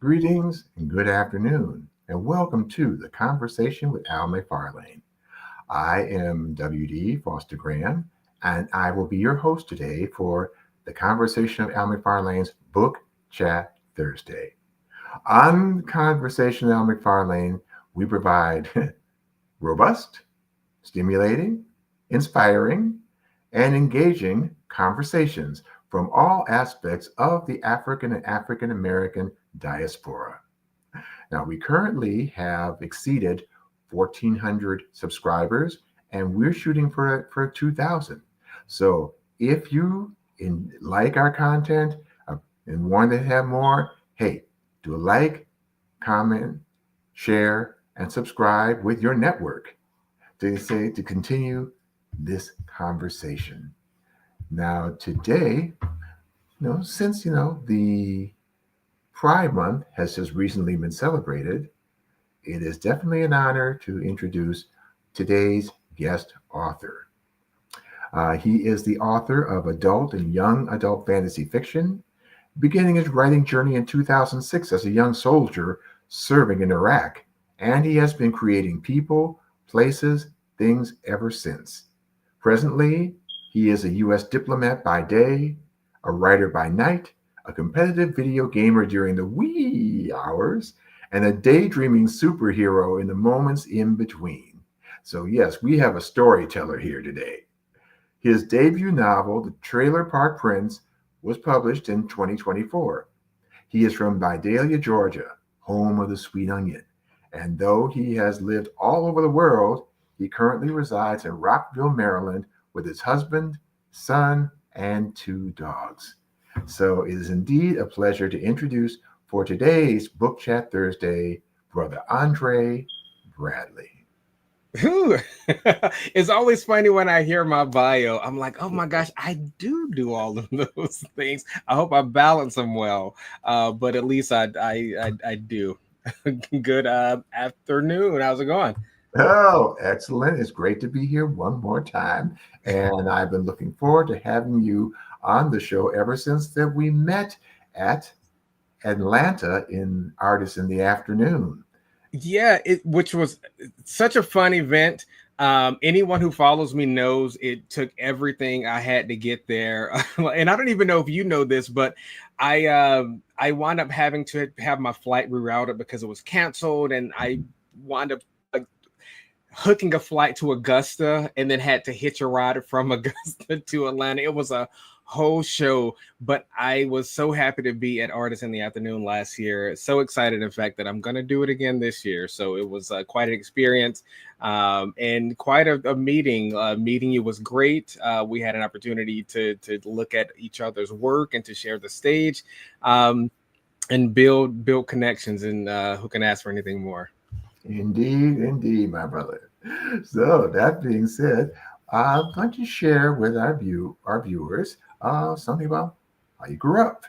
Greetings and good afternoon, and welcome to the Conversation with Al McFarlane. I am W.D. Foster Graham, and I will be your host today for the Conversation of Al McFarlane's Book Chat Thursday. On Conversation with Al McFarlane, we provide robust, stimulating, inspiring, and engaging conversations from all aspects of the African and African American diaspora. Now, we currently have exceeded 1,400 subscribers, and we're shooting for 2,000. So, if you like our content and want to have more, hey, do a like, comment, share, and subscribe with your network to continue this conversation. Now, today, since the Pride Month has just recently been celebrated, it is definitely an honor to introduce today's guest author. He is the author of adult and young adult fantasy fiction, beginning his writing journey in 2006 as a young soldier serving in Iraq, and he has been creating people, places, things ever since. Presently, he is a U.S. diplomat by day, a writer by night, a competitive video gamer during the wee hours, and a daydreaming superhero in the moments in between. So, yes, we have a storyteller here today. His debut novel, The Trailer Park Prince, was published in 2024. He is from Vidalia, Georgia, home of the sweet onion. And though he has lived all over the world, he currently resides in Rockville, Maryland, with his husband, son, and 2 dogs. So it is indeed a pleasure to introduce for today's Book Chat Thursday, Brother Andre Bradley. Who? It's always funny when I hear my bio. I'm like, oh my gosh, I do all of those things. I hope I balance them well, but at least I do. Good afternoon. How's it going? Oh, excellent. It's great to be here one more time. And I've been looking forward to having you on the show ever since that we met at Atlanta in Artists in the Afternoon. Yeah, which was such a fun event. Anyone who follows me knows it took everything I had to get there. And I don't even know if you know this, but I wound up having to have my flight rerouted because it was canceled, and I wound up like hooking a flight to Augusta and then had to hitch a ride from Augusta to Atlanta. It was a whole show, but I was so happy to be at Artists in the Afternoon last year. So excited, in fact, that I'm going to do it again this year. So it was quite an experience, and quite a meeting. Meeting you was great. We had an opportunity to look at each other's work and to share the stage, and build connections. And who can ask for anything more? Indeed, my brother. So that being said, why don't you share with our viewers something about how you grew up?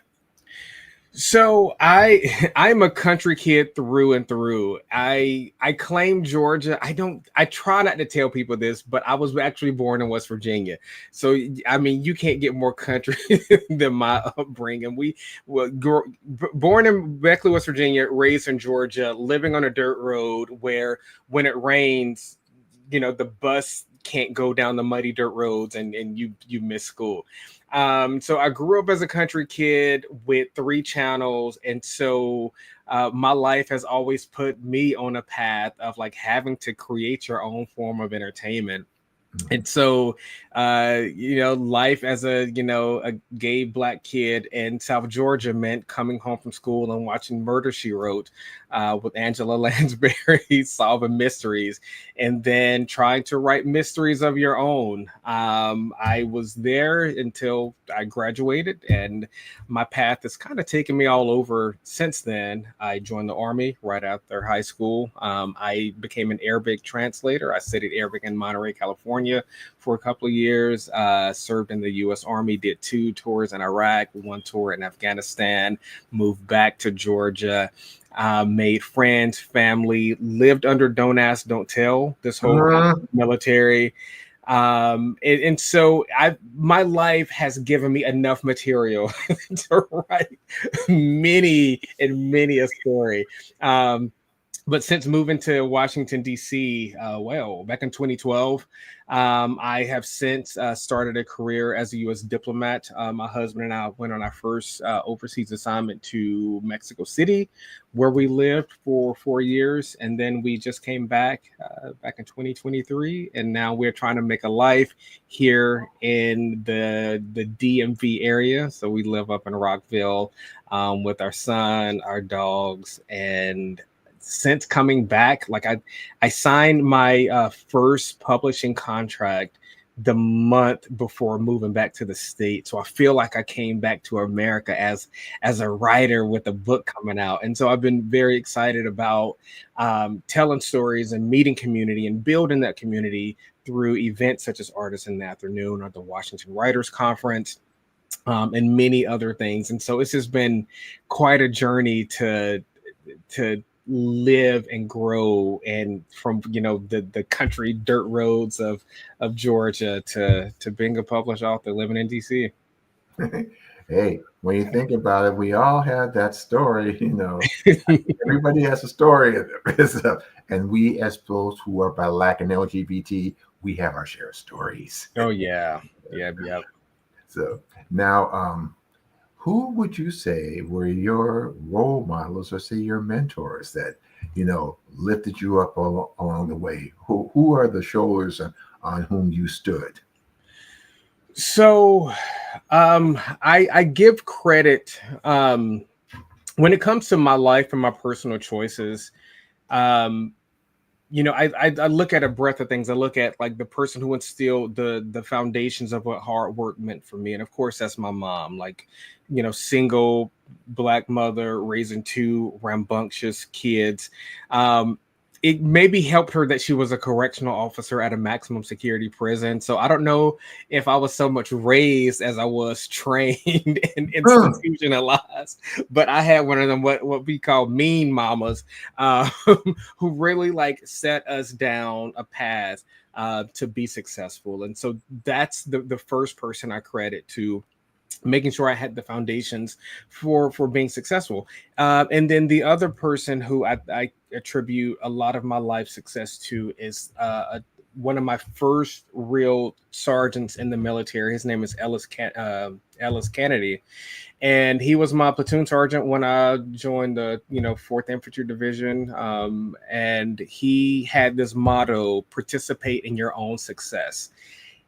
So I'm a country kid through and through. I claim Georgia. I try not to tell people this, but I was actually born in West Virginia. So I mean, you can't get more country than my upbringing. We were born in Beckley, West Virginia, raised in Georgia, living on a dirt road where when it rains, the bus can't go down the muddy dirt roads, and you miss school. So I grew up as a country kid with 3 channels, and so my life has always put me on a path of like having to create your own form of entertainment. And so, life as a gay Black kid in South Georgia meant coming home from school and watching Murder, She Wrote with Angela Lansbury, solving mysteries, and then trying to write mysteries of your own. I was there until I graduated, and my path has kind of taken me all over since then. I joined the Army right after high school. I became an Arabic translator. I studied Arabic in Monterey, California for a couple of years, served in the U.S. Army, did 2 tours in Iraq, 1 tour in Afghanistan, moved back to Georgia, made friends, family, lived under Don't Ask, Don't Tell, this whole Uh, military. And so my life has given me enough material to write many a story. But since moving to Washington, D.C., back in 2012, I have since started a career as a U.S. diplomat. My husband and I went on our first overseas assignment to Mexico City, where we lived for 4 years. And then we just came back in 2023. And now we're trying to make a life here in the DMV area. So we live up in Rockville with our son, our dogs, and since coming back, like I signed my first publishing contract the month before moving back to the state. So I feel like I came back to America as a writer with a book coming out. And so I've been very excited about telling stories and meeting community and building that community through events such as Artists in the Afternoon or the Washington Writers Conference. And many other things. And so it's just been quite a journey to live and grow, and from the country dirt roads of Georgia to being a published author living in DC. Hey, when you think about it, we all have that story. Everybody has a story, and we, as those who are Black and LGBT, we have our share of stories. Oh yeah. So now, who would you say were your role models, or say your mentors that lifted you up along the way? Who are the shoulders on whom you stood? So I give credit when it comes to my life and my personal choices. I look at a breadth of things. I look at like the person who instilled the foundations of what hard work meant for me. And of course, that's my mom, like, single Black mother raising two rambunctious kids. It maybe helped her that she was a correctional officer at a maximum security prison. So I don't know if I was so much raised as I was trained and institutionalized, but I had one of them, what we call mean mamas, who really like set us down a path to be successful. And so that's the first person I credit to making sure I had the foundations for being successful. And then the other person who I attribute a lot of my life success to is one of my first real sergeants in the military. His name is Ellis Kennedy. And he was my platoon sergeant when I joined the 4th Infantry Division. And he had this motto: participate in your own success.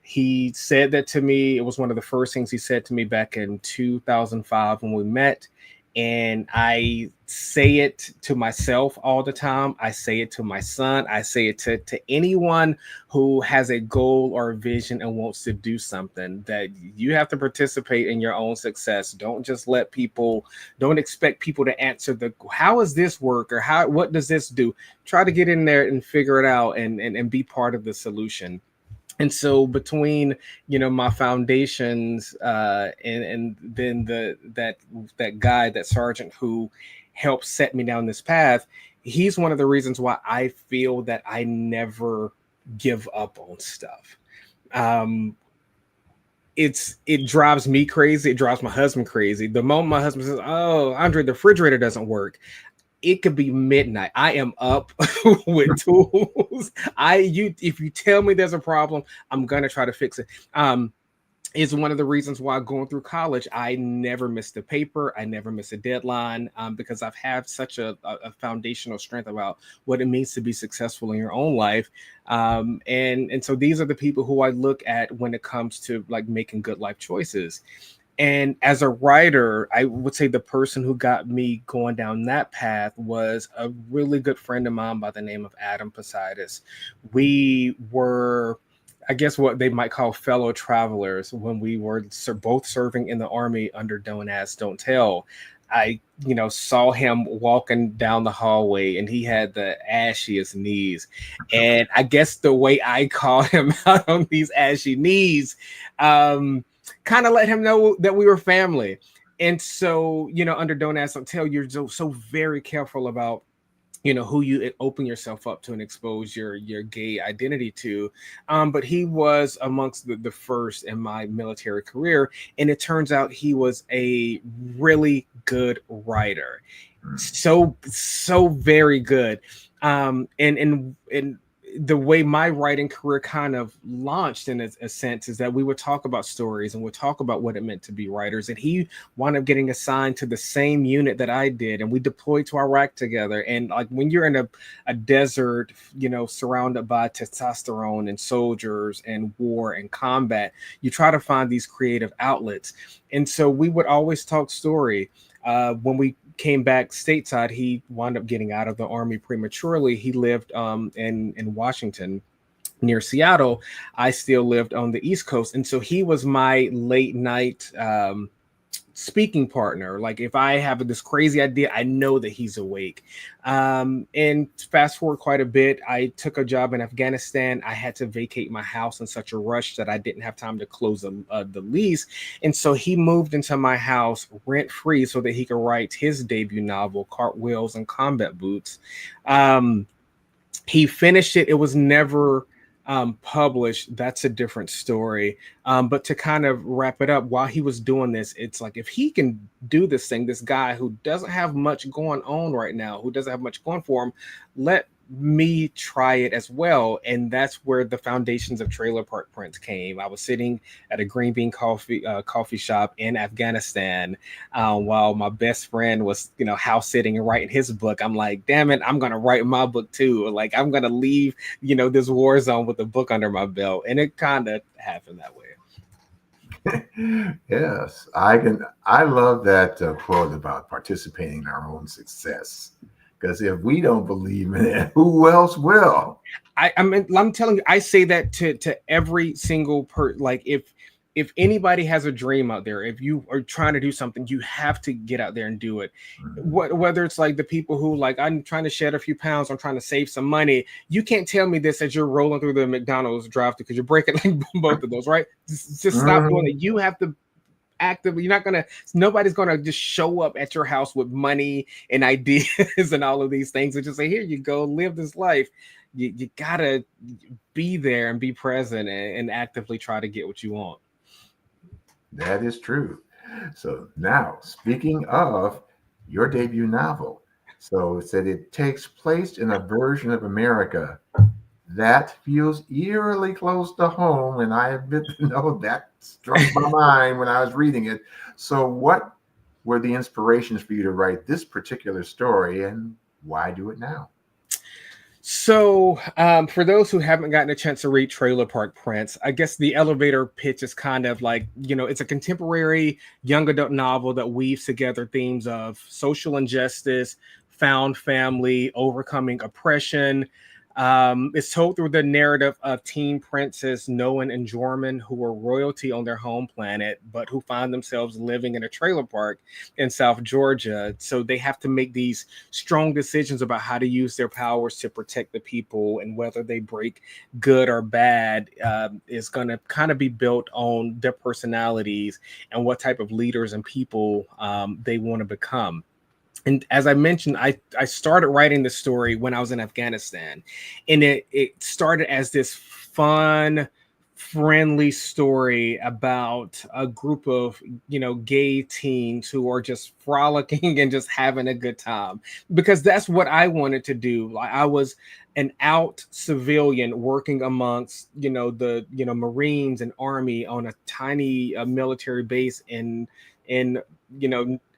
He said that to me. It was one of the first things he said to me back in 2005 when we met. And I say it to myself all the time. I say it to my son. I say it to anyone who has a goal or a vision and wants to do something, that you have to participate in your own success. Don't just don't expect people to answer how does this work, or what does this do? Try to get in there and figure it out and be part of the solution. And so between my foundations and then that guy, that sergeant who helped set me down this path, he's one of the reasons why I feel that I never give up on stuff. It drives me crazy. It drives my husband crazy. The moment my husband says, "Oh, Andre, the refrigerator doesn't work," it could be midnight. I am up with tools. If you tell me there's a problem, I'm gonna try to fix it. It's one of the reasons why going through college, I never missed a paper. I never missed a deadline, because I've had such a foundational strength about what it means to be successful in your own life. And so these are the people who I look at when it comes to like making good life choices. And as a writer, I would say the person who got me going down that path was a really good friend of mine by the name of Adam Posidis. We were, I guess, what they might call fellow travelers when we were both serving in the Army under Don't Ask, Don't Tell. I, saw him walking down the hallway and he had the ashiest knees. And I guess the way I called him out on these ashy knees, kind of let him know that we were family. And so, under Don't Ask, Don't Tell, you're so very careful about who you open yourself up to and expose your gay identity to. But he was amongst the first in my military career, and it turns out he was a really good writer, Mm. so very good. And the way my writing career kind of launched in a sense is that we would talk about stories and would talk about what it meant to be writers. And he wound up getting assigned to the same unit that I did, and we deployed to Iraq together. And like when you're in a desert, surrounded by testosterone and soldiers and war and combat, you try to find these creative outlets. And so we would always talk story. When we came back stateside, he wound up getting out of the Army prematurely. He lived in Washington near Seattle. I still lived on the East Coast. And so he was my late night speaking partner. Like if I have this crazy idea, I know that he's awake. And fast forward quite a bit, I took a job in Afghanistan. I had to vacate my house in such a rush that I didn't have time to close the lease. And so he moved into my house rent free so that he could write his debut novel, Cartwheels and Combat Boots. He finished it. It was never published. That's a different story. But to kind of wrap it up, while he was doing this, it's like if he can do this thing, this guy who doesn't have much going on right now, who doesn't have much going for him, let me try it as well. And that's where the foundations of Trailer Park Prince came. I was sitting at a green bean coffee shop in Afghanistan while my best friend was house sitting and writing his book. I'm like, damn it, I'm gonna write my book too. Like I'm gonna leave this war zone with a book under my belt. And it kind of happened that way. Yes, I love that quote about participating in our own success. Because if we don't believe in it, who else will? I'm telling you, I say that to every single like if anybody has a dream out there, if you are trying to do something, you have to get out there and do it. Mm-hmm. Whether it's like the people who like, I'm trying to shed a few pounds, I'm trying to save some money. You can't tell me this as you're rolling through the McDonald's drive-thru because you're breaking like both of those, right? Just stop doing it. You have to actively, nobody's gonna just show up at your house with money and ideas and all of these things and just say, here you go, live this life. You gotta be there and be present and actively try to get what you want. That is true. So now, speaking of your debut novel, so it said it takes place in a version of America that feels eerily close to home, and I admit to know that struck my mind when I was reading it. So what were the inspirations for you to write this particular story, and why do it now? So for those who haven't gotten a chance to read Trailer Park Prince, I guess the elevator pitch is kind of like, it's a contemporary young adult novel that weaves together themes of social injustice, found family, overcoming oppression. It's told through the narrative of teen princes Noah and Jorman, who are royalty on their home planet, but who find themselves living in a trailer park in South Georgia. So they have to make these strong decisions about how to use their powers to protect the people, and whether they break good or bad is going to kind of be built on their personalities and what type of leaders and people they want to become. And as I mentioned, I started writing this story when I was in Afghanistan, and it started as this fun, friendly story about a group of gay teens who are just frolicking and just having a good time, because that's what I wanted to do. Like I was an out civilian working amongst the Marines and Army on a tiny military base in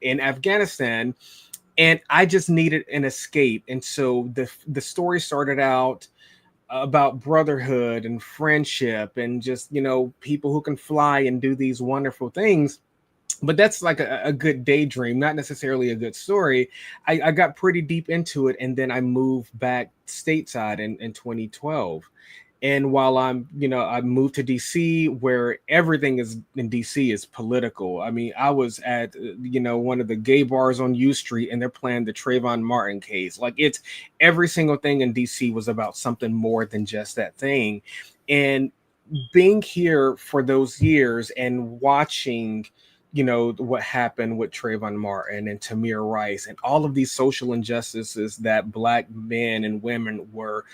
Afghanistan. And I just needed an escape. And so the story started out about brotherhood and friendship and just, people who can fly and do these wonderful things. But that's like a good daydream, not necessarily a good story. I got pretty deep into it. And then I moved back stateside in 2012. And while I moved to DC, where everything is in DC is political. I mean, I was at, one of the gay bars on U Street, and they're playing the Trayvon Martin case. Like it's every single thing in DC was about something more than just that thing. And being here for those years and watching, what happened with Trayvon Martin and Tamir Rice and all of these social injustices that Black men and women were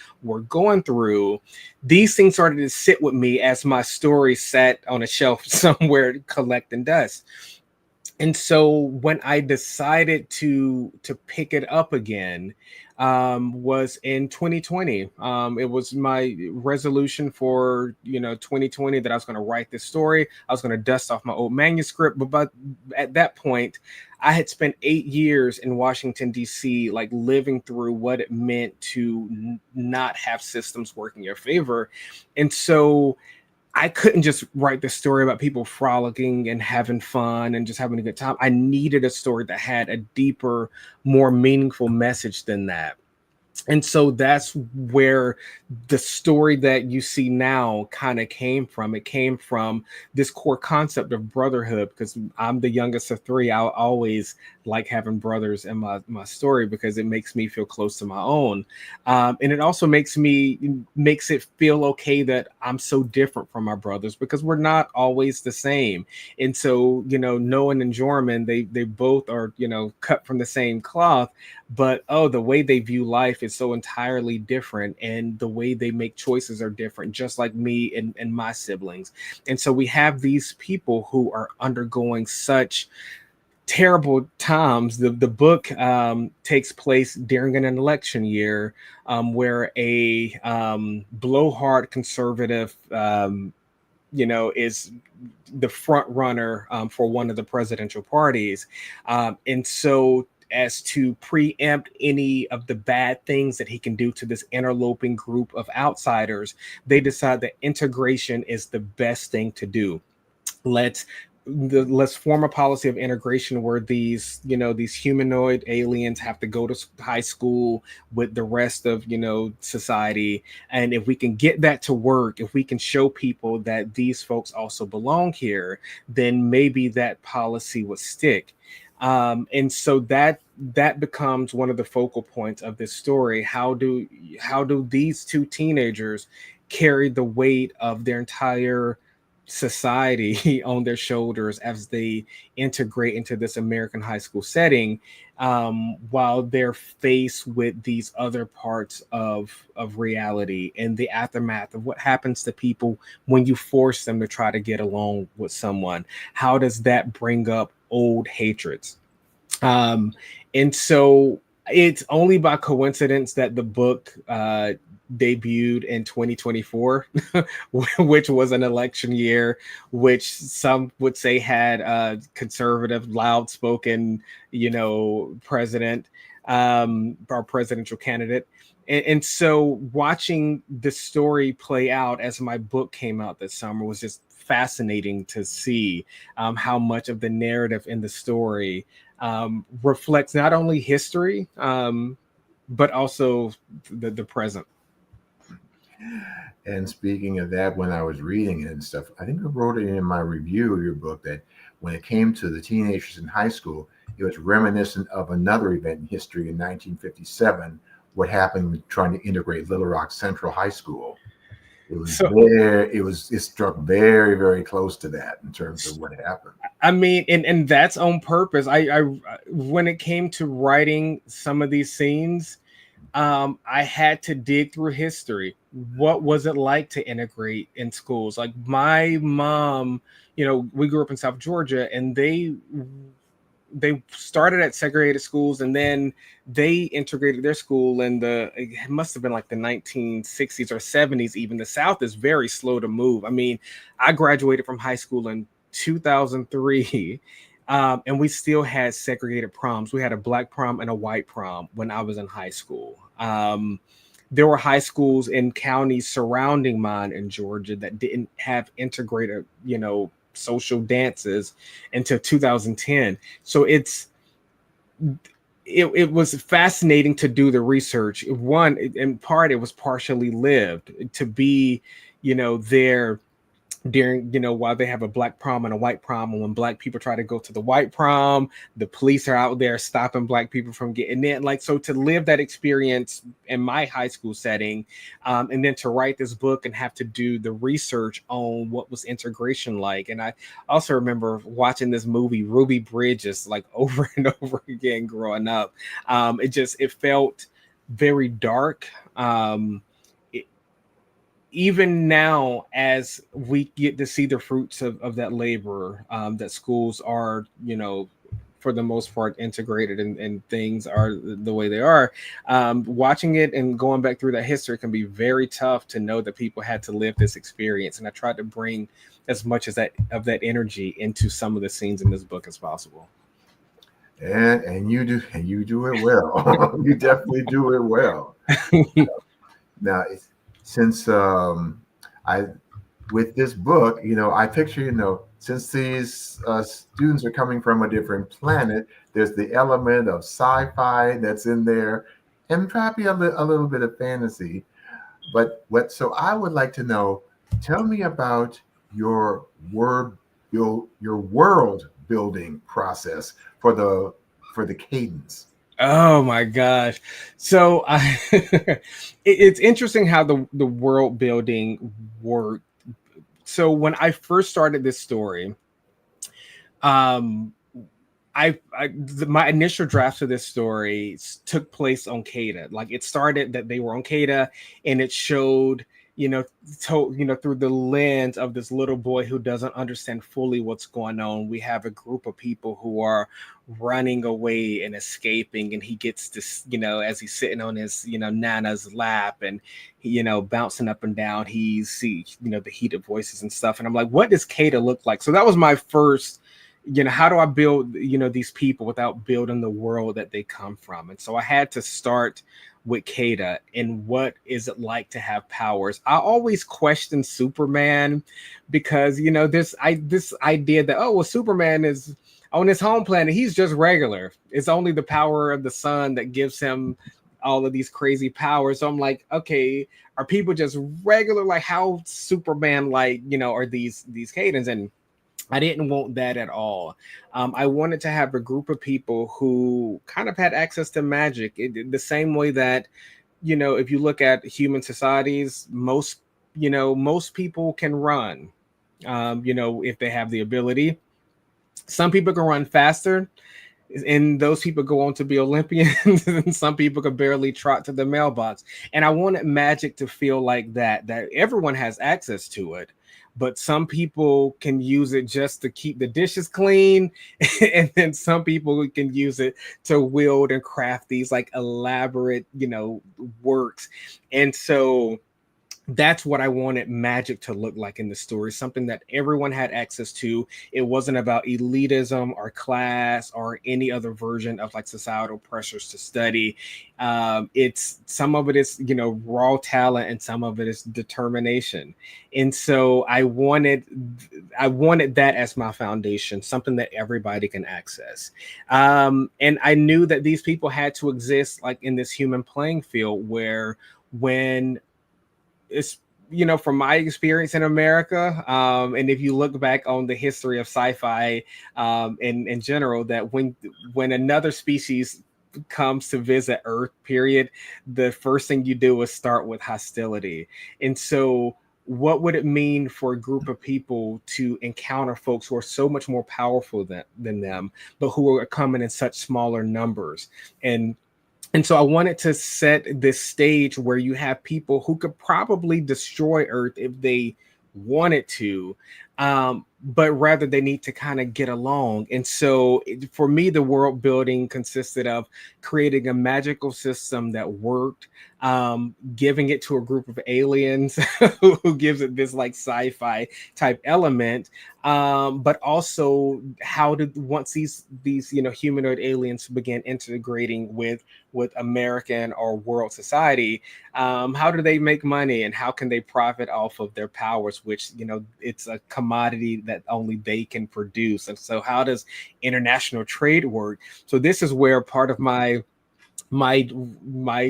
going through. These things started to sit with me as my story sat on a shelf somewhere collecting dust. And so when I decided to pick it up again, was in 2020. It was my resolution for 2020 that I was going to write this story. I was going to dust off my old manuscript, but at that point, I had spent 8 years in Washington D.C., like living through what it meant to not have systems work in your favor, and so I couldn't just write the story about people frolicking and having fun and just having a good time. I needed a story that had a deeper, more meaningful message than that. And so that's where the story that you see now kind of came from. It came from this core concept of brotherhood, because I'm the youngest of three. I always like having brothers in my story because it makes me feel close to my own. And it also makes it feel okay that I'm so different from my brothers, because we're not always the same. And so, Noah and Jorman, they both are, cut from the same cloth, but the way they view life is so entirely different, and the way they make choices are different, just like me and my siblings. And so we have these people who are undergoing such terrible times. The book takes place during an election year, where a blowhard conservative is the front runner for one of the presidential parties, and so as to preempt any of the bad things that he can do to this interloping group of outsiders, they decide that integration is the best thing to do. Let's form a policy of integration where these humanoid aliens have to go to high school with the rest of society, and if we can get that to work, if we can show people that these folks also belong here, then maybe that policy would stick. And so that becomes one of the focal points of this story. How do these two teenagers carry the weight of their entire society on their shoulders as they integrate into this American high school setting, while they're faced with these other parts of reality and the aftermath of what happens to people when you force them to try to get along with someone? How does that bring up old hatreds? And so it's only by coincidence that the book debuted in 2024, which was an election year, which some would say had a conservative, loud-spoken, president, our presidential candidate. And so watching the story play out as my book came out this summer was just fascinating to see how much of the narrative in the story reflects not only history, but also the present. And speaking of that, when I was reading it and stuff, I think I wrote it in my review of your book that when it came to the teenagers in high school, it was reminiscent of another event in history in 1957, what happened with trying to integrate Little Rock Central High School. It struck very, very close to that in terms of what happened. I mean, and that's on purpose. I when it came to writing some of these scenes, I had to dig through history. What was it like to integrate in schools? Like my mom, we grew up in South Georgia, and they started at segregated schools, and then they integrated their school in it must have been like the 1960s or 70s. Even the South is very slow to move. I mean, I graduated from high school in 2003. And we still had segregated proms. We had a black prom and a white prom when I was in high school. There were high schools in counties surrounding mine in Georgia that didn't have integrated, social dances until 2010. So it was fascinating to do the research. One, in part, it was partially lived, to be, there during, while they have a black prom and a white prom, and when black people try to go to the white prom, the police are out there stopping black people from getting in. Like, so to live that experience in my high school setting, and then to write this book and have to do the research on what was integration like. And I also remember watching this movie Ruby Bridges like over and over again growing up. It felt very dark. Even now, as we get to see the fruits of that labor, that schools are, for the most part integrated, and things are the way they are, watching it and going back through that history can be very tough to know that people had to live this experience. And I tried to bring as much as that energy into some of the scenes in this book as possible. And you do it well. You definitely do it well. Now, since I with this book, I picture, since these students are coming from a different planet, there's the element of sci-fi that's in there, and probably a little bit of fantasy. But so I would like to know, tell me about your your world building process for the cadence. Oh my gosh. So it's interesting how the world building worked. So when I first started this story, um my initial drafts of this story took place on Kada. Like, it started that they were on Kada, and it showed, through the lens of this little boy who doesn't understand fully what's going on. We have a group of people who are running away and escaping, and he gets this, as he's sitting on his, nana's lap, and bouncing up and down, he sees, the heated voices and stuff. And I'm like, what does Kada look like? So that was my first, how do I build, these people without building the world that they come from? And so I had to start with Kada and what is it like to have powers. I always question Superman because, this idea that, oh, well, Superman is on his home planet, he's just regular. It's only the power of the sun that gives him all of these crazy powers. So I'm like, okay, are people just regular? Like, how Superman like, are these Kadans? And I didn't want that at all. I wanted to have a group of people who kind of had access to magic, the same way that, if you look at human societies, most people can run, if they have the ability. Some people can run faster, and those people go on to be Olympians, and some people could barely trot to the mailbox. And I wanted magic to feel like that everyone has access to it, but some people can use it just to keep the dishes clean, and then some people can use it to wield and craft these like elaborate, works. And so that's what I wanted magic to look like in the story, something that everyone had access to. It wasn't about elitism or class or any other version of like societal pressures to study. It's some of it is, raw talent, and some of it is determination. And so I wanted that as my foundation, something that everybody can access. And I knew that these people had to exist like in this human playing field where when it's, from my experience in America, and if you look back on the history of sci-fi, in general, that when another species comes to visit Earth, period, the first thing you do is start with hostility. And so what would it mean for a group of people to encounter folks who are so much more powerful than them, but who are coming in such smaller numbers? And so I wanted to set this stage where you have people who could probably destroy Earth if they wanted to, but rather they need to kind of get along. And so for me, the world building consisted of creating a magical system that worked, giving it to a group of aliens who gives it this like sci-fi type element, but also how did once these humanoid aliens began integrating with American or world society, how do they make money, and how can they profit off of their powers, which it's a commodity that only they can produce. And so how does international trade work? So this is where part of my my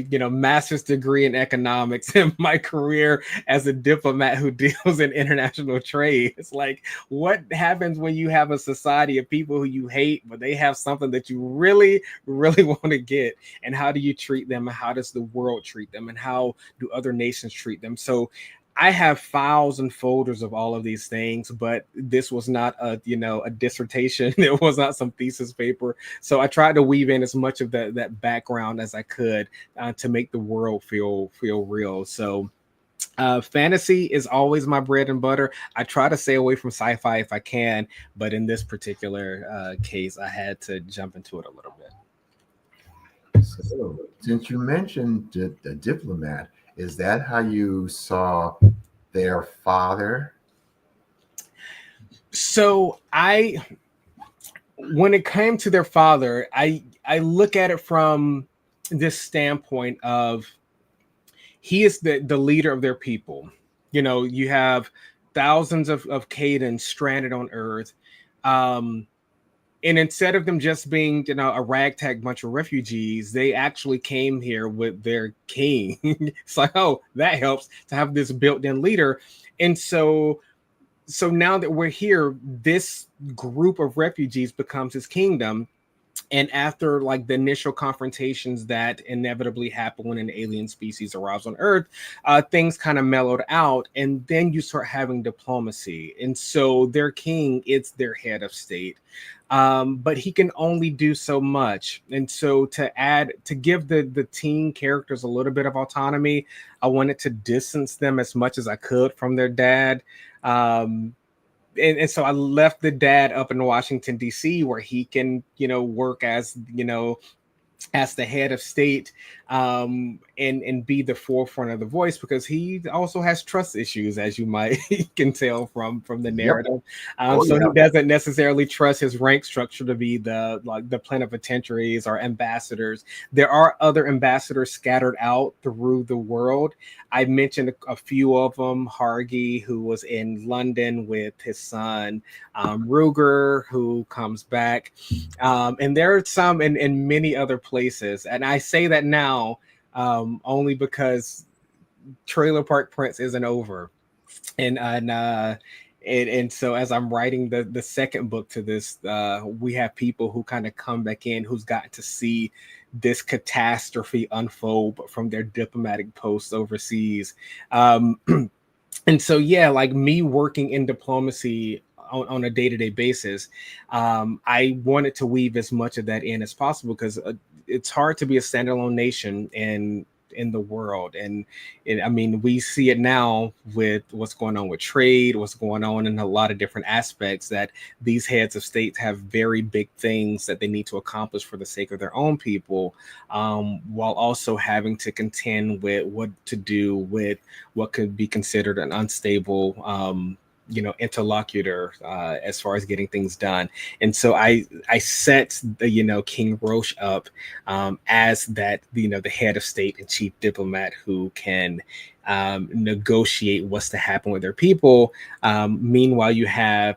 master's degree in economics and my career as a diplomat who deals in international trade. It's like, what happens when you have a society of people who you hate, but they have something that you really, really want to get? And how do you treat them? And how does the world treat them? And how do other nations treat them? So I have files and folders of all of these things, but this was not a dissertation. It was not some thesis paper. So I tried to weave in as much of that background as I could to make the world feel real. So fantasy is always my bread and butter. I try to stay away from sci-fi if I can, but in this particular case, I had to jump into it a little bit. So, since you mentioned the diplomat, is that how you saw their father? So when it came to their father, I look at it from this standpoint of he is the leader of their people. You have thousands of Cadans stranded on Earth. And instead of them just being, a ragtag bunch of refugees, they actually came here with their king. It's like, oh, that helps to have this built-in leader. And so now that we're here, this group of refugees becomes his kingdom. And after like the initial confrontations that inevitably happen when an alien species arrives on Earth, things kind of mellowed out, and then you start having diplomacy. And so their king is their head of state, but he can only do so much. And so to give the teen characters a little bit of autonomy, I wanted to distance them as much as I could from their dad. And so I left the dad up in Washington, D.C., where he can, work as the head of state, and be the forefront of the voice, because he also has trust issues, as you might can tell from the narrative. Yep. He doesn't necessarily trust his rank structure to be the plenipotentiaries or ambassadors. There are other ambassadors scattered out through the world. I mentioned a few of them. Hargi, who was in London with his son, Ruger, who comes back, and there are some in many other places. And I say that now only because Trailer Park Prince isn't over, and so as I'm writing the second book to this, we have people who kind of come back in who's gotten to see this catastrophe unfold, but from their diplomatic posts overseas. And so, yeah, like me working in diplomacy on a day-to-day basis, I wanted to weave as much of that in as possible, because it's hard to be a standalone nation in the world. And I mean, we see it now with what's going on with trade, what's going on in a lot of different aspects, that these heads of states have very big things that they need to accomplish for the sake of their own people, while also having to contend with what to do with what could be considered an unstable interlocutor as far as getting things done. And so I set the King Roche up as that the head of state and chief diplomat who can negotiate what's to happen with their people. Meanwhile, you have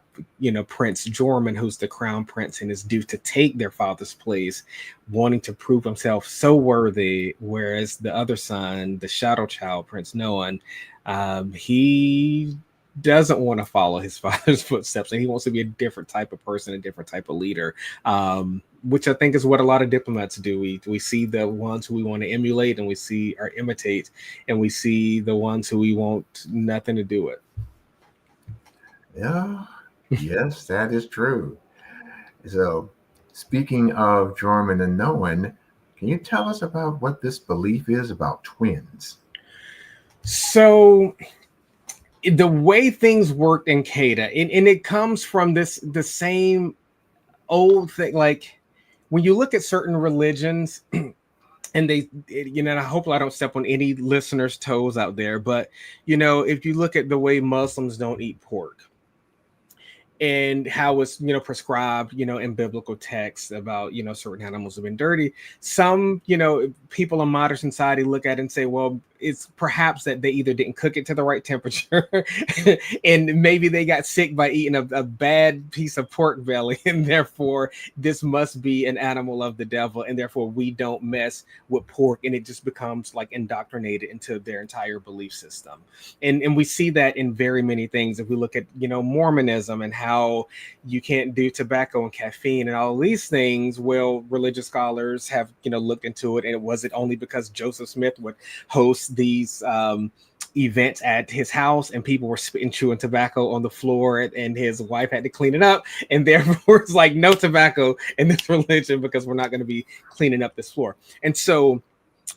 Prince Jorman, who's the crown prince and is due to take their father's place, wanting to prove himself so worthy, whereas the other son, the shadow child, Prince Noan, he doesn't want to follow his father's footsteps, and he wants to be a different type of person, a different type of leader, which I think is what a lot of diplomats do. We see the ones who we want to emulate and we see or imitate, and we see the ones who we want nothing to do with. Yeah, yes, that is true. So, speaking of Jorman and Noan, can you tell us about what this belief is about twins? So the way things worked in Kada, and it comes from the same old thing. Like when you look at certain religions, and I hope I don't step on any listeners' toes out there, but if you look at the way Muslims don't eat pork, and how it's prescribed in biblical texts about certain animals have been dirty, some people in modern society look at it and say, well, it's perhaps that they either didn't cook it to the right temperature and maybe they got sick by eating a bad piece of pork belly, and therefore this must be an animal of the devil, and therefore we don't mess with pork, and it just becomes like indoctrinated into their entire belief system. And we see that in very many things. If we look at, Mormonism and how you can't do tobacco and caffeine and all these things, well, religious scholars have looked into it, and was it only because Joseph Smith would host these events at his house and people were spitting, chewing tobacco on the floor, and his wife had to clean it up, and therefore it's like no tobacco in this religion because we're not going to be cleaning up this floor. And so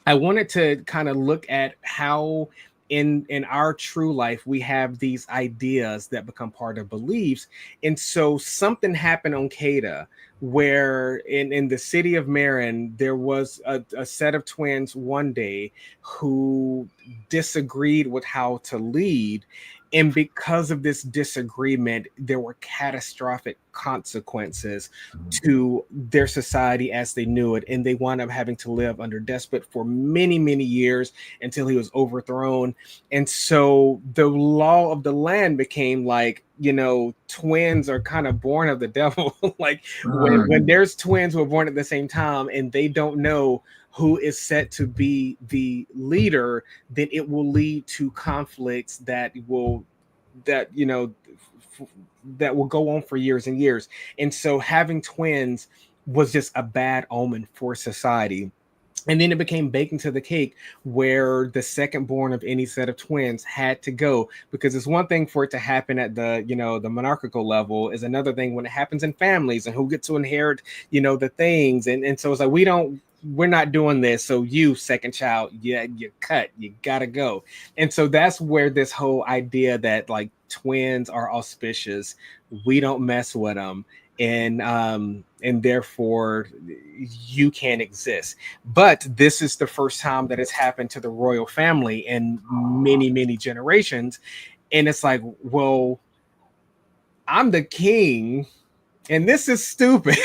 I wanted to kind of look at how in our true life we have these ideas that become part of beliefs. And so something happened on Cada where in the city of Marin there was a set of twins one day who disagreed with how to lead, and because of this disagreement there were catastrophic consequences to their society as they knew it, and they wound up having to live under despot for many years until he was overthrown. And so the law of the land became like, twins are kind of born of the devil. Like when there's twins who are born at the same time and they don't know who is set to be the leader, then it will lead to conflicts that will go on for years and years. And so having twins was just a bad omen for society. And then it became baked into the cake where the second born of any set of twins had to go, because it's one thing for it to happen at the, the monarchical level, is another thing when it happens in families and who gets to inherit, the things. And so it's like, we're not doing this. So you, second child, you're cut, you gotta go. And so that's where this whole idea that like twins are auspicious, we don't mess with them, and therefore you can't exist. But this is the first time that it's happened to the royal family in many generations. And it's like, well, I'm the king and this is stupid,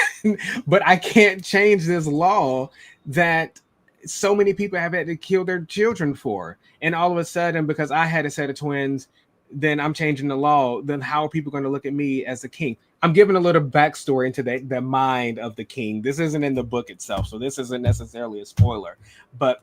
but I can't change this law that so many people have had to kill their children for. And all of a sudden, because I had a set of twins, then I'm changing the law. Then how are people going to look at me as the king? I'm giving a little backstory into the mind of the king. This isn't in the book itself, so this isn't necessarily a spoiler. But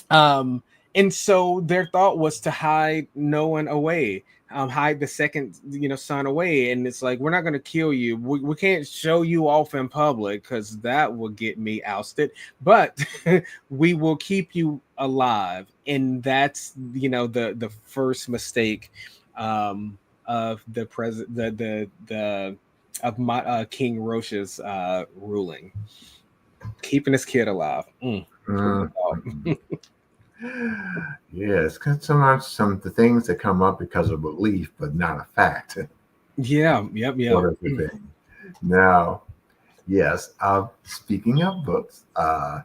and so their thought was to hide Noah away, hide the second, son away. And it's like, we're not going to kill you. We can't show you off in public because that will get me ousted. But we will keep you alive. And that's, the first mistake of the president, of my King Roche's ruling, keeping his kid alive. Yes, because sometimes the things that come up because of belief, but not a fact. Yeah, yep. What is the thing? Now, yes. Speaking of books, I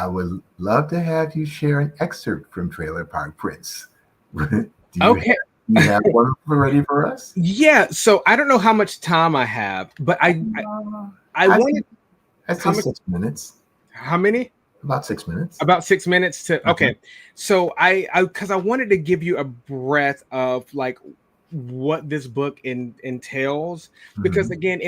would love to have you share an excerpt from Trailer Park Prince. Do you have one ready for us? Yeah. So I don't know how much time I have, but I wanted. I'd say 6 minutes. How many? About 6 minutes. About 6 minutes to okay. So because I wanted to give you a breadth of like what this book entails, because again,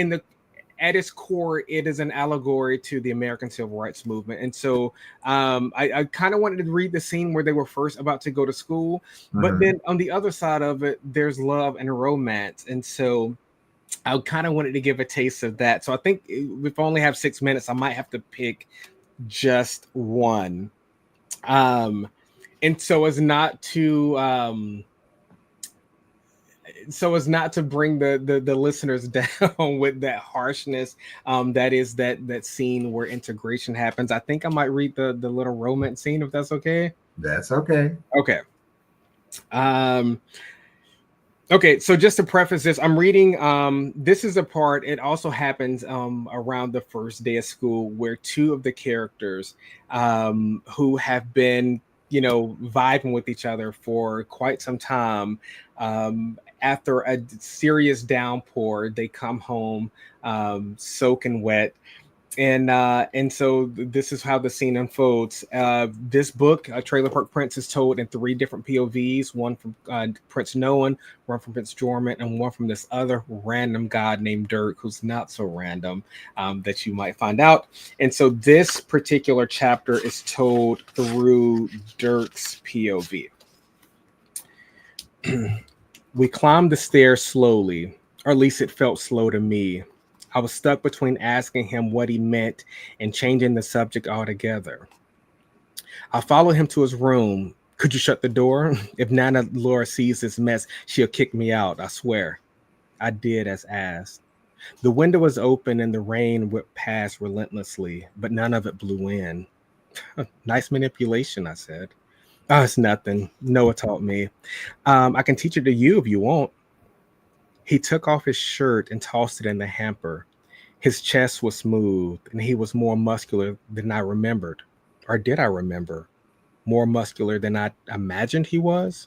at its core, it is an allegory to the American Civil Rights Movement. And so I kind of wanted to read the scene where they were first about to go to school, but then on the other side of it, there's love and romance. And so I kind of wanted to give a taste of that. So I think if I only have 6 minutes, I might have to pick just one. And so as not to bring the listeners down with that harshness, that is that scene where integration happens. I think I might read the little romance scene, if that's okay. That's okay. Okay. Okay, so just to preface this, I'm reading, this is a part, it also happens around the first day of school, where two of the characters who have been, vibing with each other for quite some time, after a serious downpour, they come home soaking wet, And so this is how the scene unfolds. This book, Trailer Park Prince, is told in three different POVs: one from Prince Nolan, one from Prince Jorman, and one from this other random god named Dirk, who's not so random, that you might find out. And so this particular chapter is told through Dirk's POV. We climbed the stairs slowly, or at least it felt slow to me. I was stuck between asking him what he meant and changing the subject altogether. I followed him to his room. Could you shut the door? If Nana Laura sees this mess, she'll kick me out, I swear. I did as asked. The window was open and the rain whipped past relentlessly, but none of it blew in. Nice manipulation, I said. Oh, it's nothing. Noah taught me. I can teach it to you if you want. He took off his shirt and tossed it in the hamper. His chest was smooth, and he was more muscular than I remembered. Or did I remember? More muscular than I imagined he was?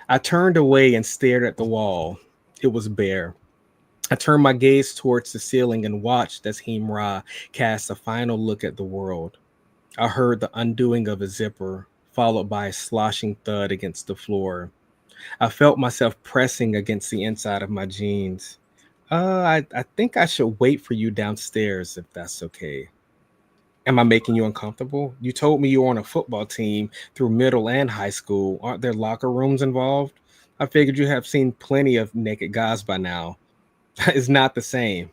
I turned away and stared at the wall. It was bare. I turned my gaze towards the ceiling and watched as Himra cast a final look at the world. I heard the undoing of a zipper, followed by a sloshing thud against the floor. I felt myself pressing against the inside of my jeans. I think I should wait for you downstairs if that's okay. Am I making you uncomfortable? You told me you were on a football team through middle and high school. Aren't there locker rooms involved? I figured you have seen plenty of naked guys by now. It's not the same.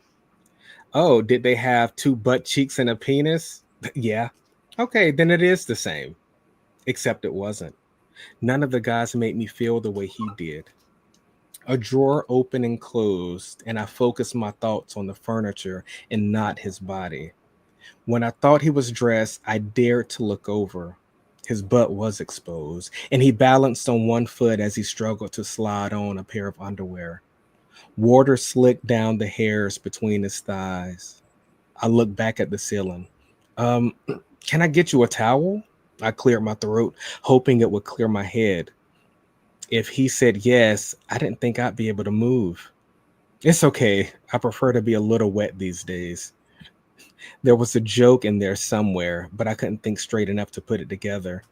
Oh, did they have two butt cheeks and a penis? Yeah. Okay, then it is the same. Except it wasn't. None of the guys made me feel the way he did. A drawer opened and closed, and I focused my thoughts on the furniture and not his body. When I thought he was dressed, I dared to look over. His butt was exposed, and he balanced on one foot as he struggled to slide on a pair of underwear. Water slicked down the hairs between his thighs. I looked back at the ceiling. Um, can I get you a towel? I cleared my throat, hoping it would clear my head. If he said yes, I didn't think I'd be able to move. It's okay. I prefer to be a little wet these days. There was a joke in there somewhere, but I couldn't think straight enough to put it together.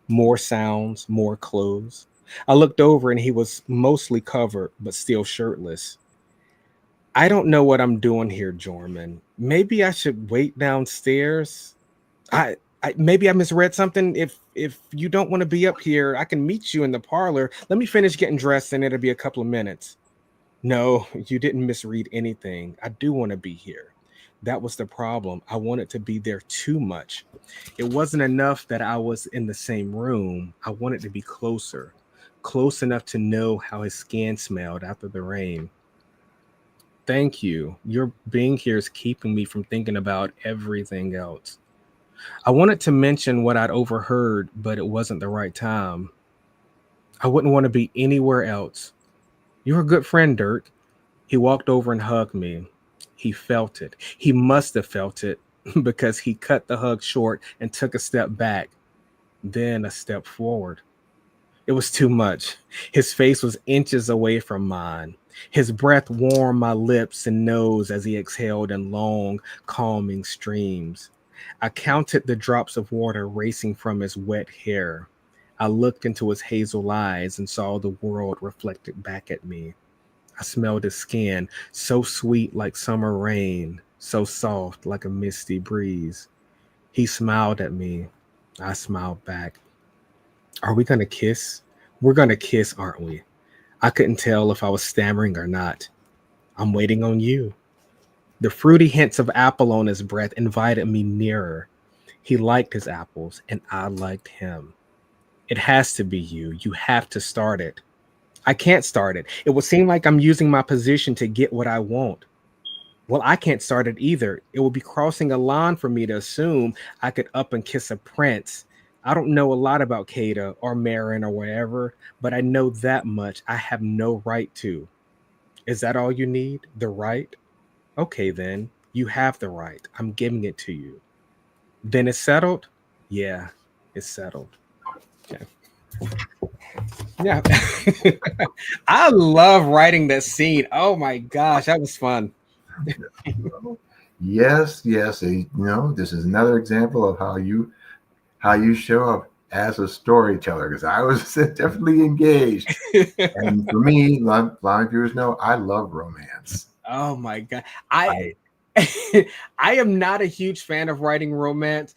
More sounds, more clothes. I looked over and he was mostly covered, but still shirtless. I don't know what I'm doing here, Jorman. Maybe I should wait downstairs. Maybe I misread something. If you don't want to be up here, I can meet you in the parlor. Let me finish getting dressed and it'll be a couple of minutes. No, you didn't misread anything. I do want to be here. That was the problem. I wanted to be there too much. It wasn't enough that I was in the same room. I wanted to be closer, close enough to know how his skin smelled after the rain. Thank you. Your being here is keeping me from thinking about everything else. I wanted to mention what I'd overheard, but it wasn't the right time. I wouldn't want to be anywhere else. You're a good friend, Dirk. He walked over and hugged me. He felt it. He must have felt it because he cut the hug short and took a step back, then a step forward. It was too much. His face was inches away from mine. His breath warmed my lips and nose as he exhaled in long, calming streams. I counted the drops of water racing from his wet hair. I looked into his hazel eyes and saw the world reflected back at me. I smelled his skin, so sweet like summer rain, so soft like a misty breeze. He smiled at me. I smiled back. Are we going to kiss? We're going to kiss, aren't we? I couldn't tell if I was stammering or not. I'm waiting on you. The fruity hints of apple on his breath invited me nearer. He liked his apples, and I liked him. It has to be you. You have to start it. I can't start it. It would seem like I'm using my position to get what I want. Well, I can't start it either. It would be crossing a line for me to assume I could up and kiss a prince. I don't know a lot about Kada or Marin or whatever, but I know that much. I have no right to. Is that all you need? The right? Okay, then. You have the right. I'm giving it to you. Then it's settled? Yeah, it's settled. Okay. Yeah. I love writing that scene. Oh my gosh, that was fun. Yes, yes. This is another example of how you show up as a storyteller, because I was definitely engaged. And for me, a lot of viewers know I love romance. Oh my god. I I I am not a huge fan of writing romance,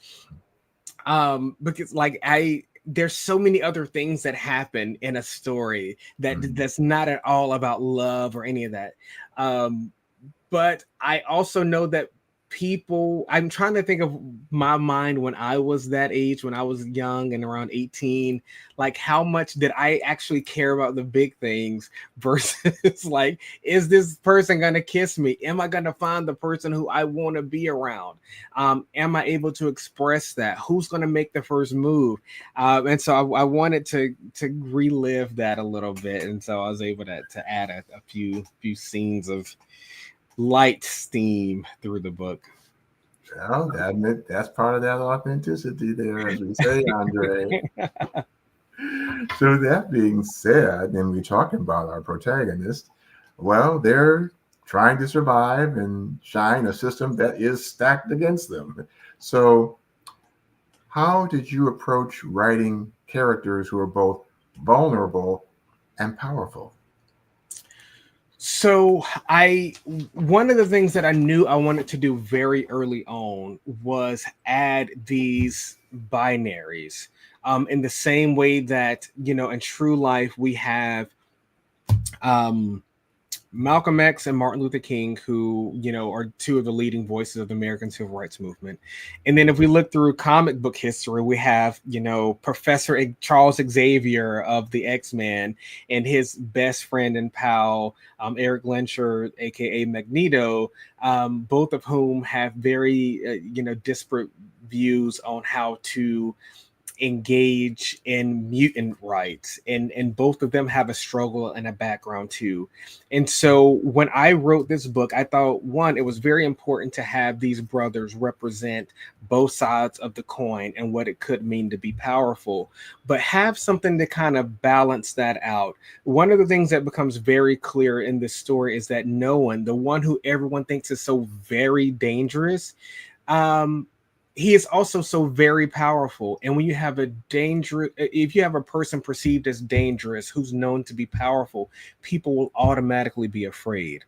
because like I there's so many other things that happen in a story mm, that's not at all about love or any of that. Um but I also know that I'm trying to think of my mind when I was that age, when I was young and around 18, like how much did I actually care about the big things versus like, is this person going to kiss me? Am I going to find the person who I want to be around? Am I able to express that? Who's going to make the first move? And so I wanted to relive that a little bit. And so I was able to add a few scenes of light steam through the book. well, that's part of that authenticity there, as we say, Andre. So that being said, and we're talking about our protagonist, well, they're trying to survive and shine a system that is stacked against them. So, how did you approach writing characters who are both vulnerable and powerful? So I one of the things that I knew I wanted to do very early on was add these binaries. In the same way that, in true life we have um Malcolm X and Martin Luther King, who, are two of the leading voices of the American Civil Rights Movement. And then if we look through comic book history, we have, Professor Charles Xavier of the X-Men and his best friend and pal, Eric Lensher, aka Magneto, both of whom have very, disparate views on how to engage in mutant rights, and both of them have a struggle and a background too. And so when I wrote this book, I thought, one, it was very important to have these brothers represent both sides of the coin and what it could mean to be powerful, but have something to kind of balance that out. One of the things that becomes very clear in this story is that Noah, the one who everyone thinks is so very dangerous, um he is also so very powerful. And when you have if you have a person perceived as dangerous who's known to be powerful, people will automatically be afraid.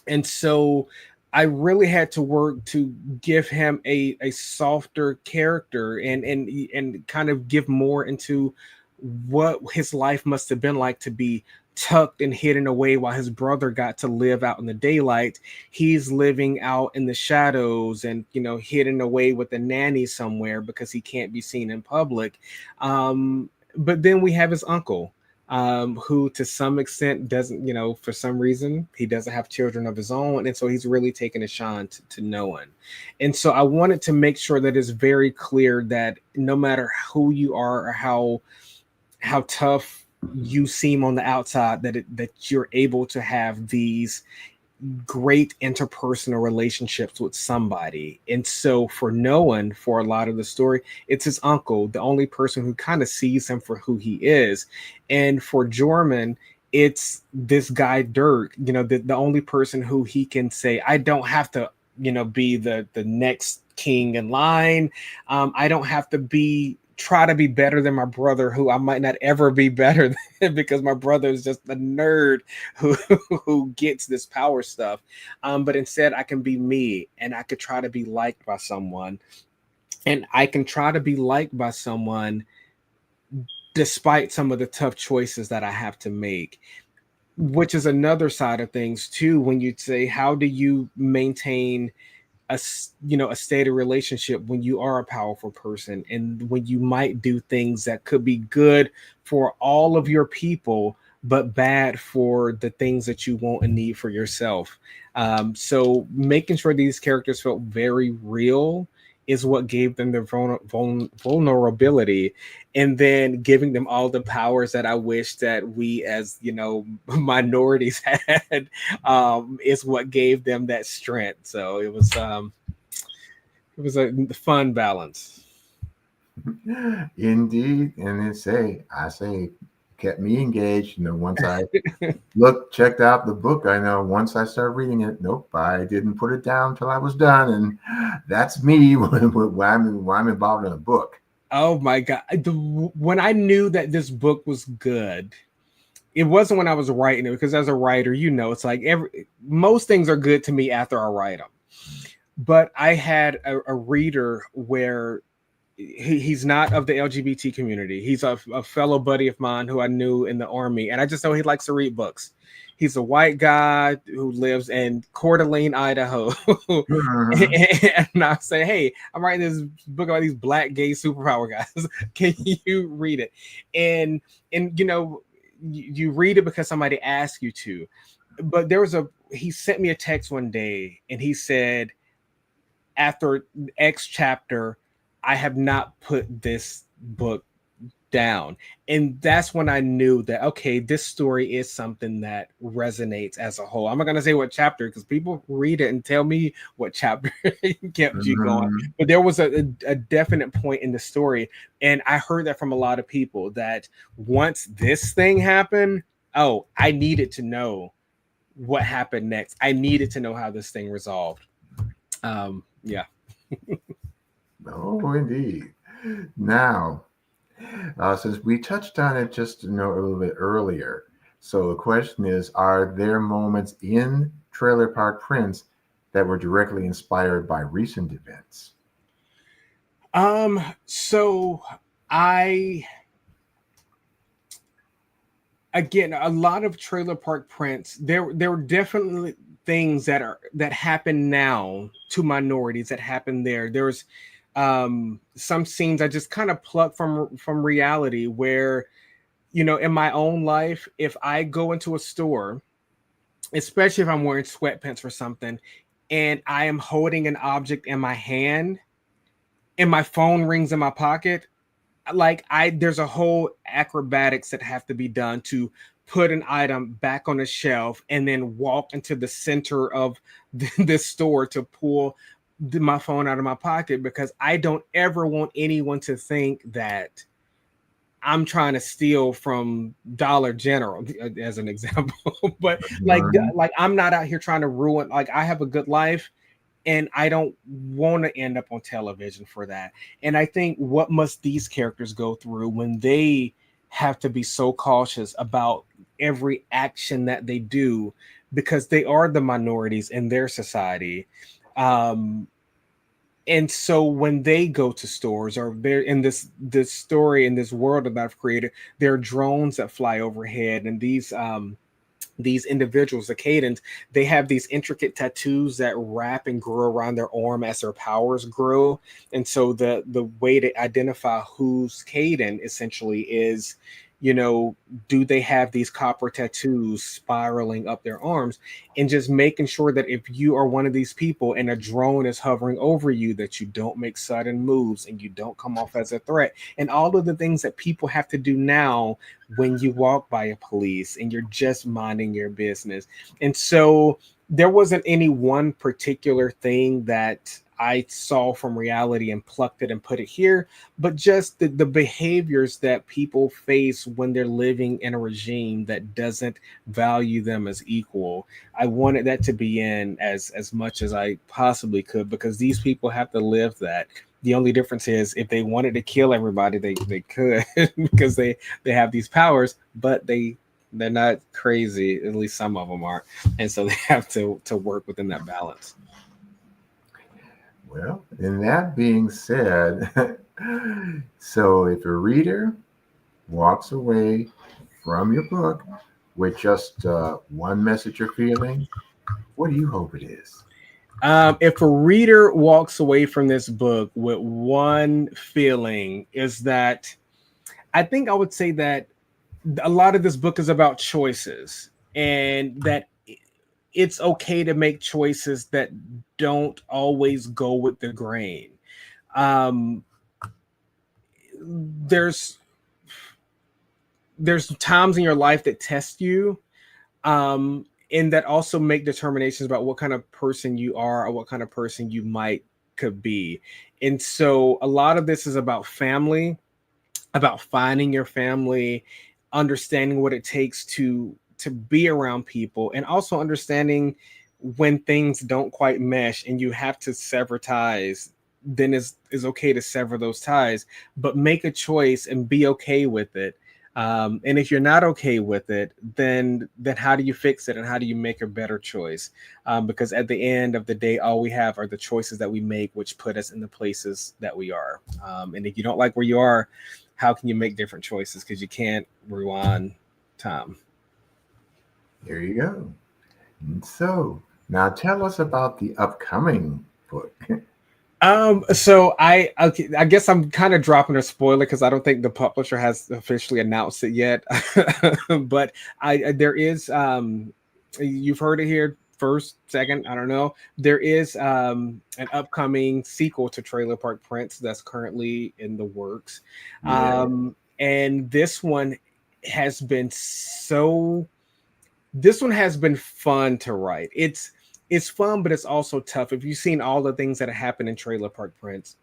And so I really had to work to give him a softer character, and kind of give more into what his life must have been like to be tucked and hidden away while his brother got to live out in the daylight. He's living out in the shadows and, hidden away with a nanny somewhere because he can't be seen in public. But then we have his uncle, who to some extent doesn't, for some reason, he doesn't have children of his own. And so he's really taken a shine to no one. And so I wanted to make sure that it's very clear that no matter who you are or how tough you seem on the outside, that you're able to have these great interpersonal relationships with somebody. And so for Noah, for a lot of the story, it's his uncle, the only person who kind of sees him for who he is. And for Jorman, it's this guy Dirk, the only person who he can say, I don't have to, be the next king in line. I don't have to try to be better than my brother, who I might not ever be better than, because my brother is just a nerd who who gets this power stuff. But instead, I can be me, and I could try to be liked by someone, and I can try to be liked by someone despite some of the tough choices that I have to make. Which is another side of things too. When you say, how do you maintain a steady relationship when you are a powerful person, and when you might do things that could be good for all of your people but bad for the things that you want and need for yourself. So making sure these characters felt very real is what gave them their vulnerability, and then giving them all the powers that I wish that we as minorities had, is what gave them that strength. So it was a fun balance. Indeed, and I say kept me engaged. Once I checked out the book, I know once I started reading it, nope, I didn't put it down till I was done. And that's me when I'm involved in a book. Oh my God. When I knew that this book was good, it wasn't when I was writing it, because as a writer, it's like most things are good to me after I write them. But I had a reader where he's not of the LGBT community. He's a fellow buddy of mine who I knew in the Army, and I just know he likes to read books. He's a white guy who lives in Coeur d'Alene, Idaho. And I say, hey, I'm writing this book about these black gay superpower guys. Can you read it? And you read it because somebody asked you to. But he sent me a text one day, and he said, after X chapter, I have not put this book down. And that's when I knew that, okay, this story is something that resonates as a whole. I'm not going to say what chapter, because people read it and tell me what chapter kept you going. But there was a definite point in the story. And I heard that from a lot of people, that once this thing happened, I needed to know what happened next. I needed to know how this thing resolved. Yeah. Oh, indeed. Now, since we touched on it just a little bit earlier, so the question is, are there moments in Trailer Park Prince that were directly inspired by recent events? So again, a lot of Trailer Park Prince, there were definitely things that happen now to minorities that happen there. There's some scenes I just kind of pluck from reality, where in my own life, if I go into a store, especially if I'm wearing sweatpants or something, and I am holding an object in my hand and my phone rings in my pocket, like there's a whole acrobatics that have to be done to put an item back on the shelf and then walk into the center of this store to pull my phone out of my pocket, because I don't ever want anyone to think that I'm trying to steal from Dollar General, as an example. But like I'm not out here trying to ruin, like, I have a good life, and I don't want to end up on television for that. And I think, what must these characters go through when they have to be so cautious about every action that they do, because they are the minorities in their society. And so when they go to stores, or they're in this story, in this world that I've created, there are drones that fly overhead, and these individuals, the Cadens, they have these intricate tattoos that wrap and grow around their arm as their powers grow. And so the way to identify who's Caden essentially is, do they have these copper tattoos spiraling up their arms, and just making sure that if you are one of these people and a drone is hovering over you, that you don't make sudden moves and you don't come off as a threat. And all of the things that people have to do now when you walk by a police and you're just minding your business. And so there wasn't any one particular thing that I saw from reality and plucked it and put it here, but just the behaviors that people face when they're living in a regime that doesn't value them as equal. I wanted that to be in as much as I possibly could, because these people have to live that. The only difference is, if they wanted to kill everybody, they could, because they have these powers, but they're not crazy. At least some of them aren't. And so they have to work within that balance. Well, and that being said, so if a reader walks away from your book with just one message or feeling, what do you hope it is? If a reader walks away from this book with one feeling, is that I think I would say that a lot of this book is about choices, and that it's okay to make choices that don't always go with the grain. There's times in your life that test you, and that also make determinations about what kind of person you are, or what kind of person you could be. And so a lot of this is about family, about finding your family, understanding what it takes to be around people, and also understanding when things don't quite mesh and you have to sever ties, then is okay to sever those ties, but make a choice and be okay with it. And if you're not okay with it, then how do you fix it and how do you make a better choice? Because at the end of the day, all we have are the choices that we make, which put us in the places that we are. And if you don't like where you are, how can you make different choices? Because you can't rewind time. There you go. And so now tell us about the upcoming book. So I guess I'm kind of dropping a spoiler because I don't think the publisher has officially announced it yet. But there is you've heard it here first, second, I don't know. There is an upcoming sequel to Trailer Park Prince that's currently in the works. Yeah. And has been so this one has been fun to write. It's fun, but it's also tough. If you've seen all the things that have happened in Trailer Park Prince,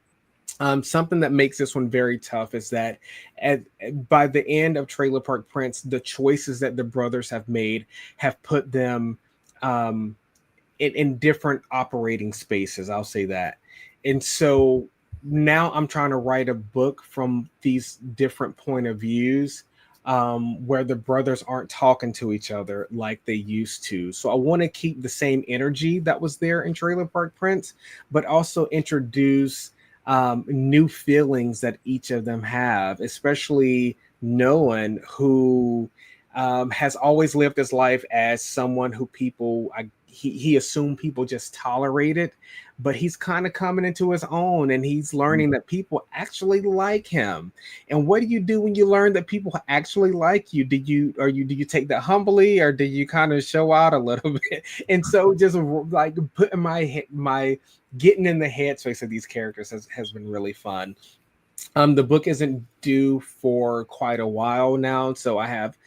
something that makes this one very tough is that by the end of Trailer Park Prince, the choices that the brothers have made have put them um, in different operating spaces. I'll say that. And so now I'm trying to write a book from these different point of views, where the brothers aren't talking to each other like they used to. So I want to keep the same energy that was there in Trailer Park Prince, but also introduce new feelings that each of them have, especially Noah, who has always lived his life as someone who he assumed people just tolerated, but he's kind of coming into his own and he's learning that people actually like him. And what do you do when you learn that people actually like you? Do you take that humbly, or do you kind of show out a little bit? And so just like putting my getting in the headspace of these characters has been really fun. The book isn't due for quite a while now, so I have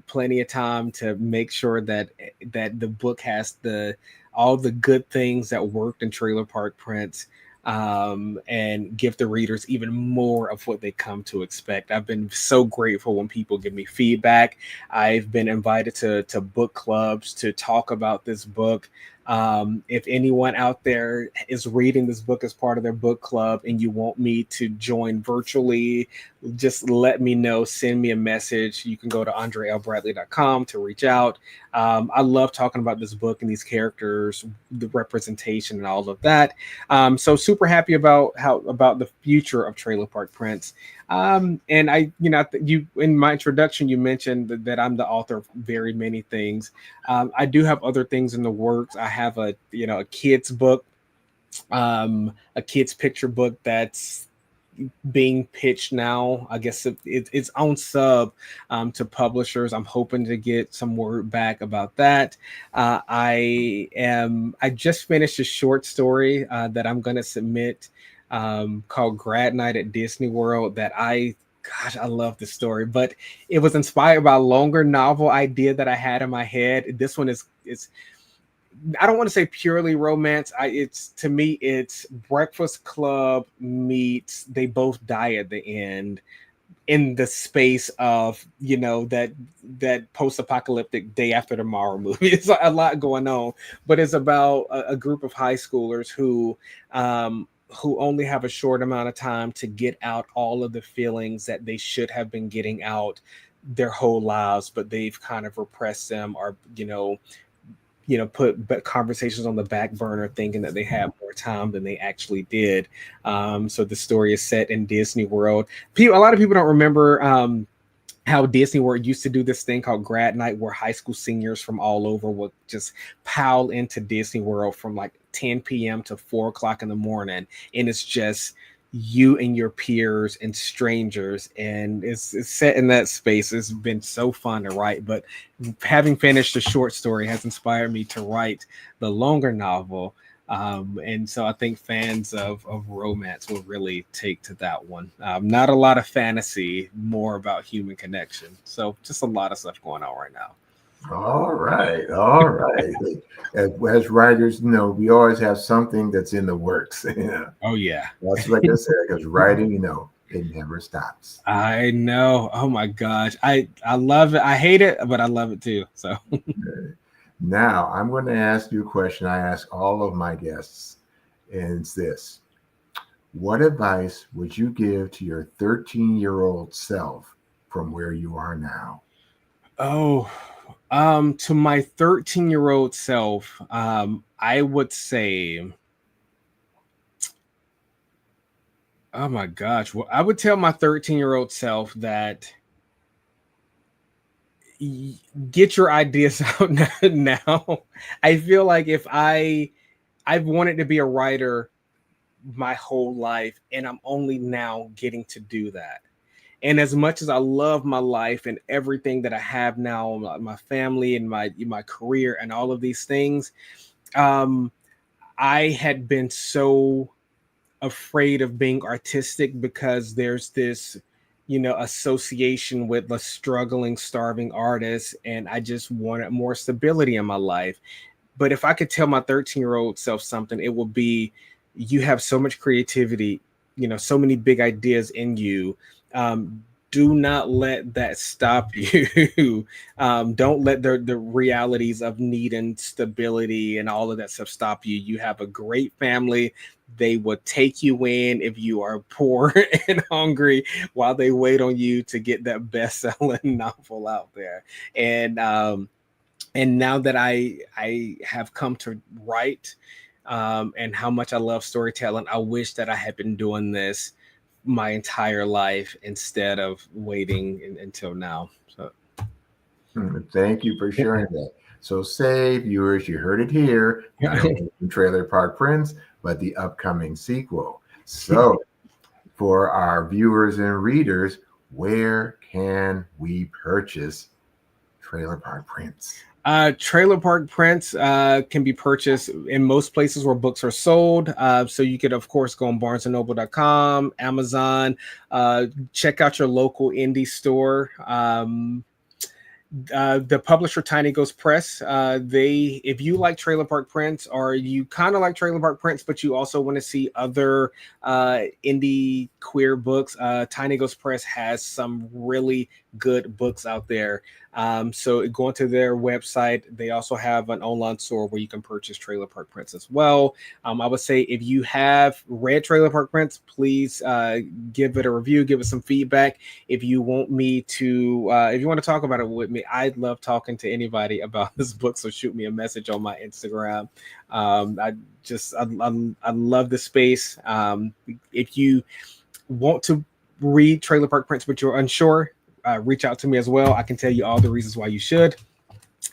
plenty of time to make sure that the book has the all the good things that worked in Trailer Park Prince, and give the readers even more of what they come to expect. I've been so grateful when people give me feedback. I've been invited to book clubs to talk about this book. If anyone out there is reading this book as part of their book club and you want me to join virtually, just let me know. Send me a message. You can go to andrealbradley.com to reach out. I love talking about this book and these characters, the representation and all of that. So super happy about the future of Trailer Park Prince. And you in my introduction, you mentioned that I'm the author of very many things. I do have other things in the works. I have a kid's book, a kid's picture book that's being pitched now. I guess it's own sub to publishers. I'm hoping to get some word back about that. I just finished a short story that I'm going to submit, called Grad Night at Disney World. Gosh, I love this story, but it was inspired by a longer novel idea that I had in my head. This one is I don't want to say purely romance. It's to me, it's Breakfast Club meets They Both Die at the End, in the space of that post-apocalyptic Day After Tomorrow movie. It's a lot going on, but it's about a group of high schoolers who only have a short amount of time to get out all of the feelings that they should have been getting out their whole lives, but they've kind of repressed them, or put conversations on the back burner, thinking that they had more time than they actually did. So the story is set in Disney World. A lot of people don't remember how Disney World used to do this thing called Grad Night, where high school seniors from all over would just pile into Disney World from like 10 p.m. to 4 o'clock in the morning. And it's just you and your peers and strangers, and it's set in that space. It's been so fun to write, but having finished the short story has inspired me to write the longer novel. And so I think fans of romance will really take to that one. Not a lot of fantasy, more about human connection. So just a lot of stuff going on right now. All right, all right. As writers, we always have something that's in the works. Yeah, Oh yeah. that's like I said, because writing, It never stops. I know. Oh my gosh. I love it. I hate it, but I love it too. So Now, I'm going to ask you a question I ask all of my guests, and it's this. What advice would you give to your 13-year-old self from where you are now? oh to my 13-year-old self, I would say, oh my gosh. Well, I would tell my 13-year-old self that get your ideas out now. I feel like if I've wanted to be a writer my whole life, and I'm only now getting to do that. And as much as I love my life and everything that I have now, my family and my career and all of these things, um, I had been so afraid of being artistic because there's this, association with the struggling, starving artist, and I just wanted more stability in my life. But if I could tell my 13-year-old self something, it would be, you have so much creativity, so many big ideas in you. Do not let that stop you. Don't let the realities of need and stability and all of that stuff stop you. You have a great family. They will take you in if you are poor and hungry while they wait on you to get that best-selling novel out there. And now that I have come to write, and how much I love storytelling, I wish that I had been doing this my entire life instead of waiting until now. So Thank you for sharing that. So, say, viewers, you heard it here, not only from Trailer Park Prince, but the upcoming sequel. So, for our viewers and readers, where can we purchase Trailer Park Prince? Trailer Park Prince can be purchased in most places where books are sold. So you could, of course, go on barnesandnoble.com, Amazon, check out your local indie store. The publisher Tiny Ghost Press, if you like Trailer Park Prince, or you kind of like Trailer Park Prince but you also want to see other indie queer books, Tiny Ghost Press has some really good books out there. So go into their website. They also have an online store where you can purchase Trailer Park Prince as well. I would say if you have read Trailer Park Prince, please give it a review, give it some feedback. If you want to talk about it with me, I'd love talking to anybody about this book. So shoot me a message on my Instagram. I love the space. If you want to read Trailer Park Prince but you're unsure, reach out to me as well. I can tell you all the reasons why you should.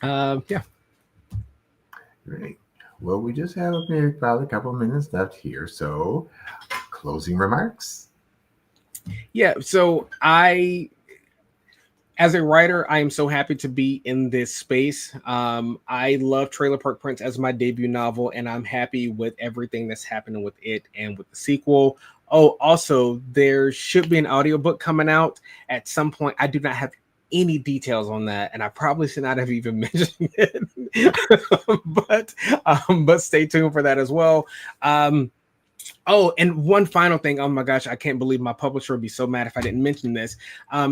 Yeah. Great. Well, we just have about a couple of minutes left here. So, closing remarks. Yeah. So as a writer, I am so happy to be in this space. I love Trailer Park Prince as my debut novel, and I'm happy with everything that's happening with it and with the sequel. Oh, also, there should be an audiobook coming out at some point. I do not have any details on that, and I probably should not have even mentioned it. but stay tuned for that as well. Oh, and one final thing. Oh my gosh, I can't believe my publisher would be so mad if I didn't mention this.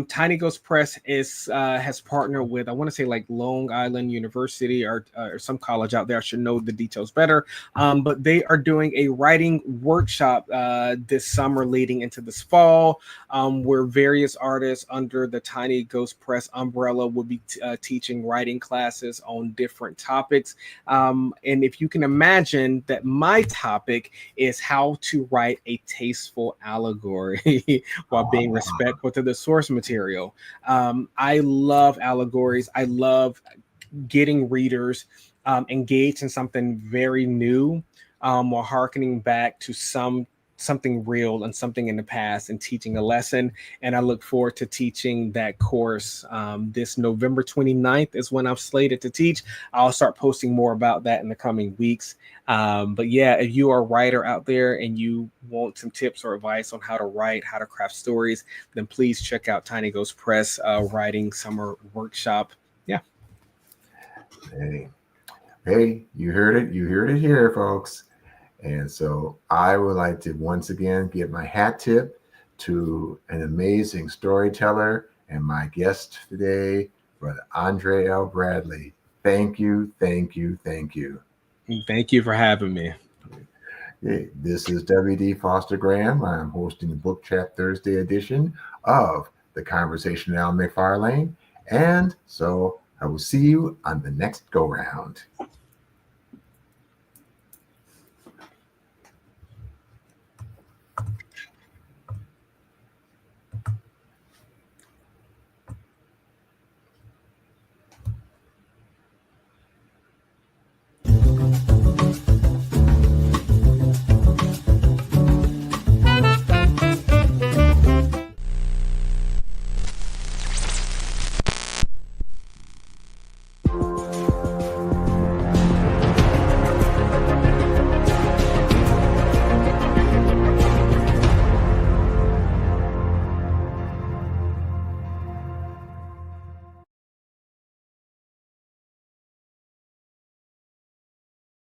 Tiny Ghost Press has partnered with, I want to say, like Long Island University or some college out there. I should know the details better. But they are doing a writing workshop this summer leading into this fall, where various artists under the Tiny Ghost Press umbrella will be teaching writing classes on different topics. And if you can imagine that my topic is how to write a tasteful allegory while being respectful to the source material. I love allegories. I love getting readers engaged in something very new, while harkening back to something real and something in the past and teaching a lesson. And I look forward to teaching that course. This November 29th is when I'm slated to teach. I'll start posting more about that in the coming weeks. But yeah, if you are a writer out there and you want some tips or advice on how to write, how to craft stories, then please check out Tiny Ghost Press Writing Summer Workshop. Yeah. Hey, you heard it. You heard it here, folks. And so I would like to once again give my hat tip to an amazing storyteller and my guest today, Brother Andre L. Bradley. Thank you, thank you, thank you. Thank you for having me. Hey, this is W.D. Foster Graham. I'm hosting the Book Chat Thursday edition of The Conversation with Al McFarlane. And so I will see you on the next go round.